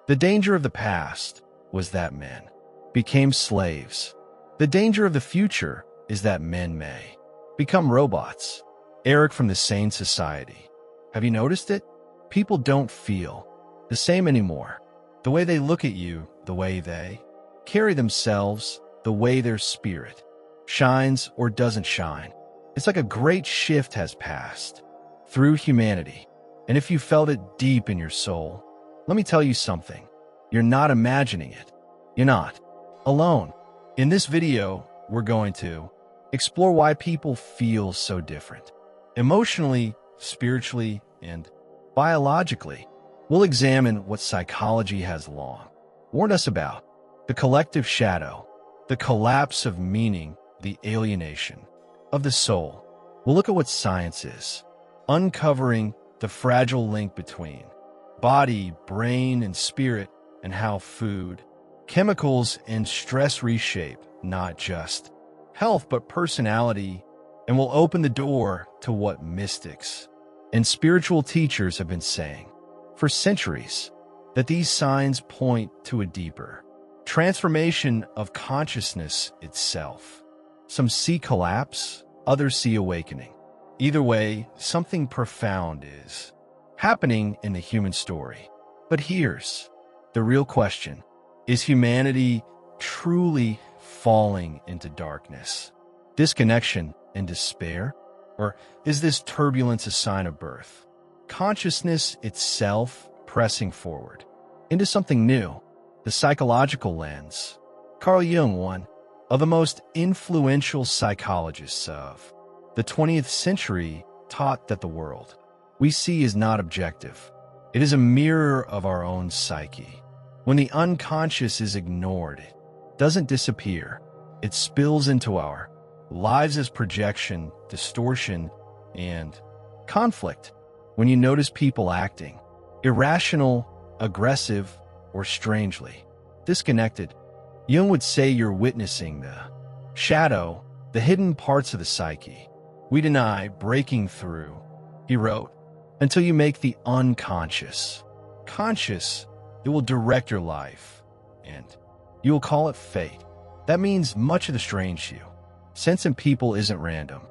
The danger of the past was that men became slaves. The danger of the future is that men may become robots. Eric from the Sane Society. Have you noticed it? People don't feel the same anymore. The way they look at you, the way they carry themselves, the way their spirit shines or doesn't shine. It's like a great shift has passed through humanity. And if you felt it deep in your soul, let me tell you something. You're not imagining it. You're not alone. In this video, we're going to explore why people feel so different. Emotionally, spiritually, and biologically. We'll examine what psychology has long warned us about: the collective shadow, the collapse of meaning, the alienation of the soul. We'll look at what science is, uncovering the fragile link between body, brain, and spirit, and how food, chemicals, and stress reshape not just health but personality. And we'll open the door to what mystics and spiritual teachers have been saying for centuries, that these signs point to a deeper transformation of consciousness itself. Some see collapse, others see awakening. Either way, something profound is happening in the human story. But here's the real question. Is humanity truly falling into darkness, disconnection, and despair? Or is this turbulence a sign of birth? Consciousness itself pressing forward into something new. The psychological lens. Carl Jung, one of the most influential psychologists of the 20th century, taught that the world we see is not objective. It is a mirror of our own psyche. When the unconscious is ignored, it doesn't disappear. It spills into our lives as projection, distortion, and conflict. When you notice people acting irrational, aggressive, or strangely disconnected, Jung would say you're witnessing the shadow, the hidden parts of the psyche we deny breaking through. He wrote, until you make the unconscious conscious, it will direct your life, and you will call it fate. That means much of the strange you sense in people isn't random.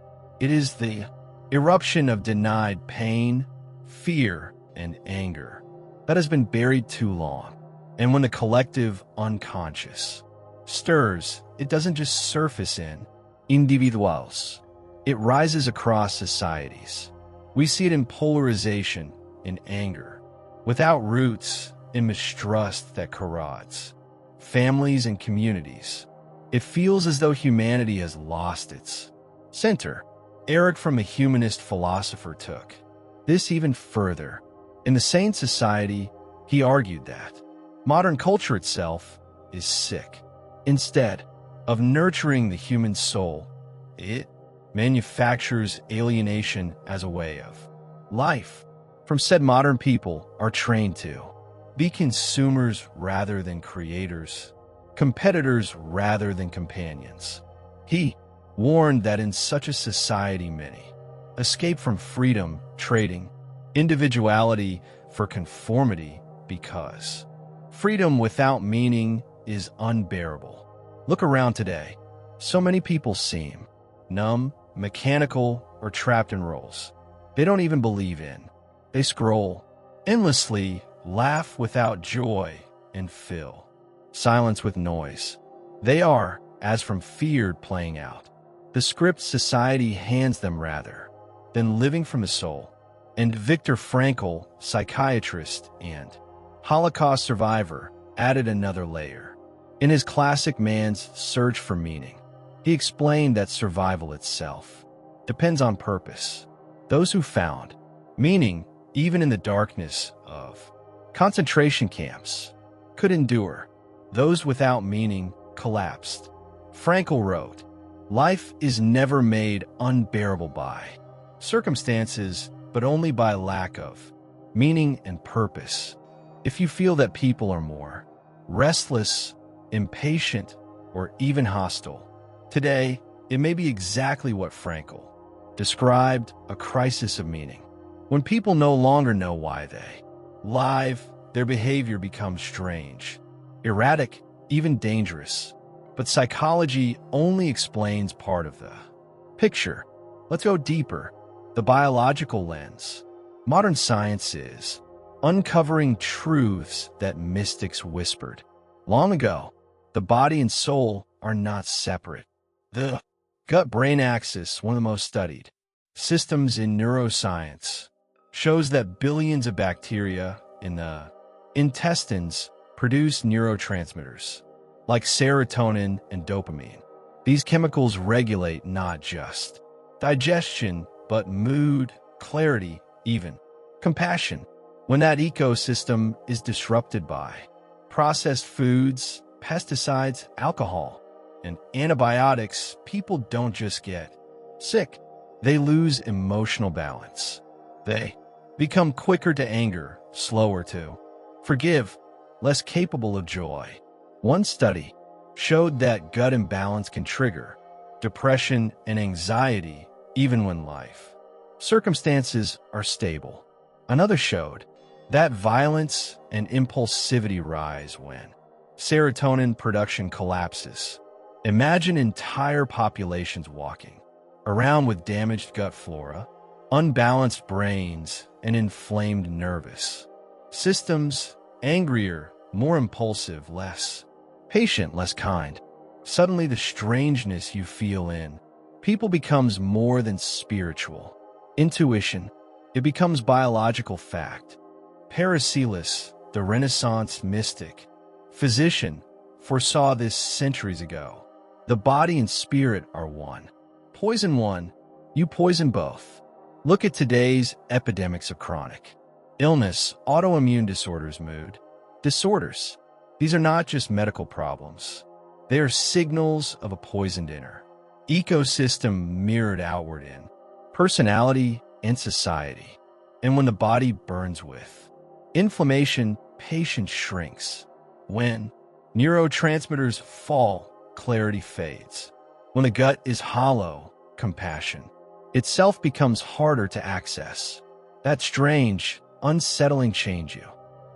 It is the eruption of denied pain, fear, and anger that has been buried too long. And when the collective unconscious stirs, it doesn't just surface in individuals. It rises across societies. We see it in polarization, in anger, without roots, in mistrust that corrodes families and communities. It feels as though humanity has lost its center. Eric from a humanist philosopher took this even further. In the Sane Society, he argued that modern culture itself is sick. Instead of nurturing the human soul, it manufactures alienation as a way of life. From said, modern people are trained to be consumers rather than creators, competitors rather than companions. He warned that in such a society, many escape from freedom, trading individuality for conformity, because freedom without meaning is unbearable. Look around today. So many people seem numb, mechanical, or trapped in roles they don't even believe in. They scroll endlessly, laugh without joy, and fill silence with noise. They are, as from fear, playing out the script society hands them rather than living from the soul. And Viktor Frankl, psychiatrist and Holocaust survivor, added another layer. In his classic Man's Search for Meaning, he explained that survival itself depends on purpose. Those who found meaning, even in the darkness of concentration camps, could endure. Those without meaning collapsed. Frankl wrote, life is never made unbearable by circumstances, but only by lack of meaning and purpose. If you feel that people are more restless, impatient, or even hostile today, it may be exactly what Frankl described: a crisis of meaning. When people no longer know why they live, their behavior becomes strange, erratic, even dangerous. But psychology only explains part of the picture. Let's go deeper. The biological lens. Modern science is uncovering truths that mystics whispered long ago. The body and soul are not separate. The gut-brain axis, one of the most studied systems in neuroscience, shows that billions of bacteria in the intestines produce neurotransmitters like serotonin and dopamine. These chemicals regulate not just digestion, but mood, clarity, even compassion. When that ecosystem is disrupted by processed foods, pesticides, alcohol, and antibiotics, people don't just get sick. They lose emotional balance. They become quicker to anger, slower to forgive, less capable of joy. One study showed that gut imbalance can trigger depression and anxiety even when life circumstances are stable. Another showed that violence and impulsivity rise when serotonin production collapses. Imagine entire populations walking around with damaged gut flora, unbalanced brains, and inflamed nervous systems, angrier, more impulsive, less patient, less kind. Suddenly the strangeness you feel in people becomes more than spiritual intuition. It becomes biological fact. Paracelsus, the Renaissance mystic, physician, foresaw this centuries ago. The body and spirit are one. Poison one, you poison both. Look at today's epidemics of chronic illness, autoimmune disorders, mood disorders. These are not just medical problems. They are signals of a poisoned inner ecosystem mirrored outward in personality and society. And when the body burns with inflammation, patience shrinks. When neurotransmitters fall, clarity fades. When the gut is hollow, compassion itself becomes harder to access. That strange, unsettling change you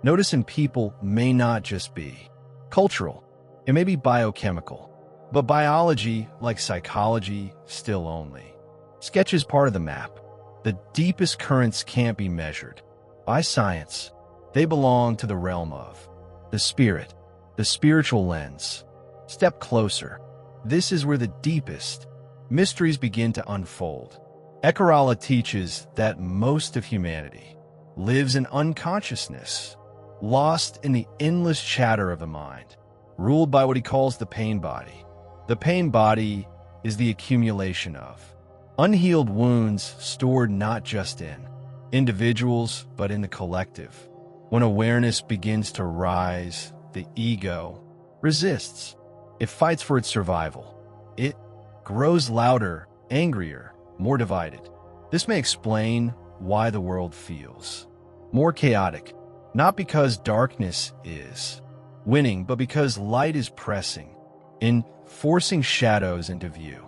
notice in people may not just be cultural. It may be biochemical. But biology, like psychology, still only sketches part of the map. The deepest currents can't be measured by science. They belong to the realm of the spirit, the spiritual lens. Step closer. This is where the deepest mysteries begin to unfold. Ekarala teaches that most of humanity lives in unconsciousness, lost in the endless chatter of the mind, ruled by what he calls the pain body. The pain body is the accumulation of unhealed wounds stored not just in individuals, but in the collective. When awareness begins to rise, the ego resists. It fights for its survival. It grows louder, angrier, more divided. This may explain why the world feels more chaotic, not because darkness is winning, but because light is pressing in, forcing shadows into view.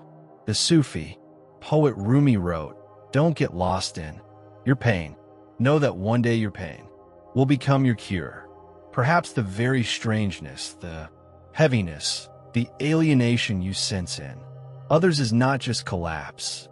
The Sufi poet Rumi wrote, "Don't get lost in your pain. Know that one day your pain will become your cure." Perhaps the very strangeness, the heaviness, the alienation you sense in others is not just collapse.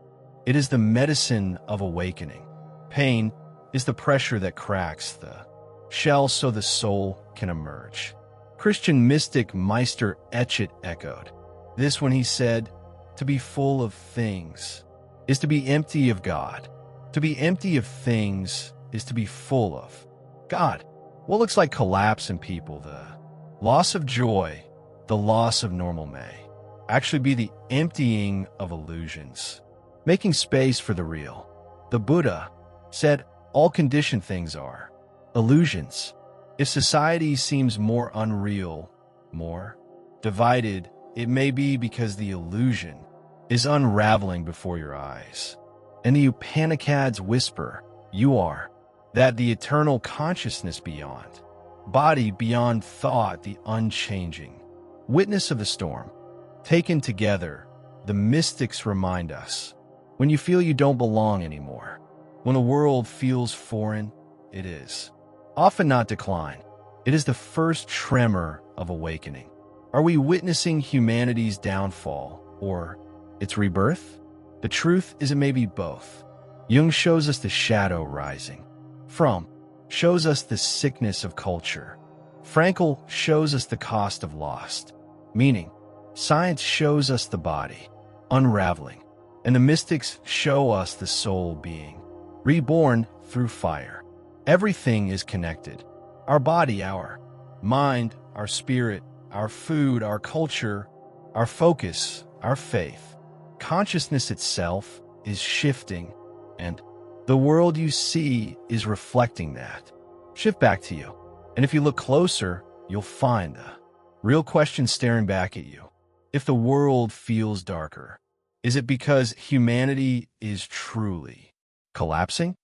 It is the medicine of awakening. Pain is the pressure that cracks the shell so the soul can emerge. Christian mystic Meister Eckhart echoed this when he said, "To be full of things is to be empty of God. To be empty of things is to be full of God." What looks like collapse in people, the loss of joy, the loss of normal may actually be the emptying of illusions, making space for the real. The Buddha said all conditioned things are illusions. If society seems more unreal, more divided, it may be because the illusion is unraveling before your eyes. And the Upanishads whisper, "You are," that the eternal consciousness beyond body, beyond thought, the unchanging witness of the storm. Taken together, the mystics remind us, when you feel you don't belong anymore, when the world feels foreign, it is often not decline, It is the first tremor of awakening. Are we witnessing humanity's downfall or its rebirth? The truth is it may be both. Jung shows us the shadow rising. Fromm shows us the sickness of culture. Frankl shows us the cost of lost meaning. Science shows us the body unraveling, and the mystics show us the soul being reborn through fire. Everything is connected. Our body, our mind, our spirit, our food, our culture, our focus, our faith. Consciousness itself is shifting, and the world you see is reflecting that. Shift back to you. And if you look closer, you'll find the real question staring back at you. If the world feels darker, is it because humanity is truly collapsing?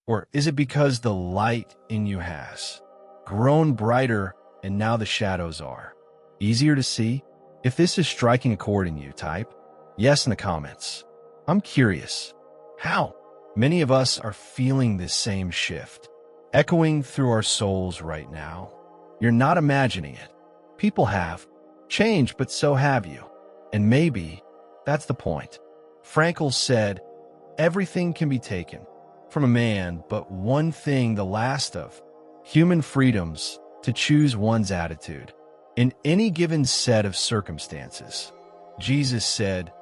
Or is it because the light in you has grown brighter and now the shadows are easier to see? If this is striking a chord in you, type yes in the comments. I'm curious how many of us are feeling this same shift, echoing through our souls right now. You're not imagining it. People have changed, but so have you. And maybe that's the point. Frankl said, everything can be taken from a man, but one thing, the last of human freedoms, to choose one's attitude in any given set of circumstances. Jesus said,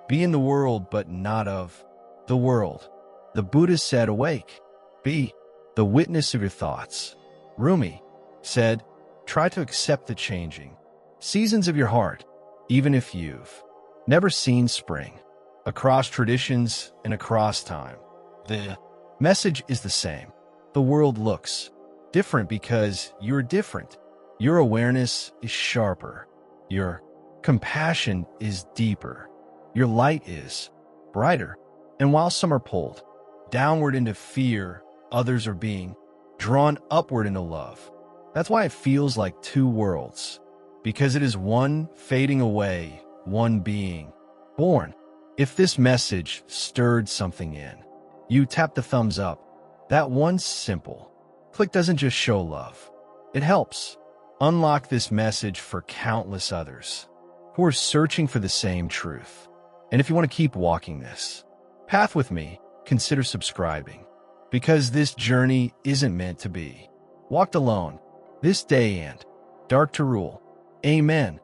be in the world, but not of the world. The Buddha said, awake, be the witness of your thoughts. Rumi said, try to accept the changing seasons of your heart, even if you've never seen spring. Across traditions and across time, the message is the same. The world looks different because you're different. Your awareness is sharper. Your compassion is deeper. Your light is brighter. And while some are pulled downward into fear, others are being drawn upward into love. That's why it feels like two worlds, because it is one fading away, one being born. If this message stirred something in you, tap the thumbs up. That one simple click doesn't just show love. It helps unlock this message for countless others who are searching for the same truth. And if you want to keep walking this path with me, consider subscribing, because this journey isn't meant to be walked alone. This day and dark to rule. Amen.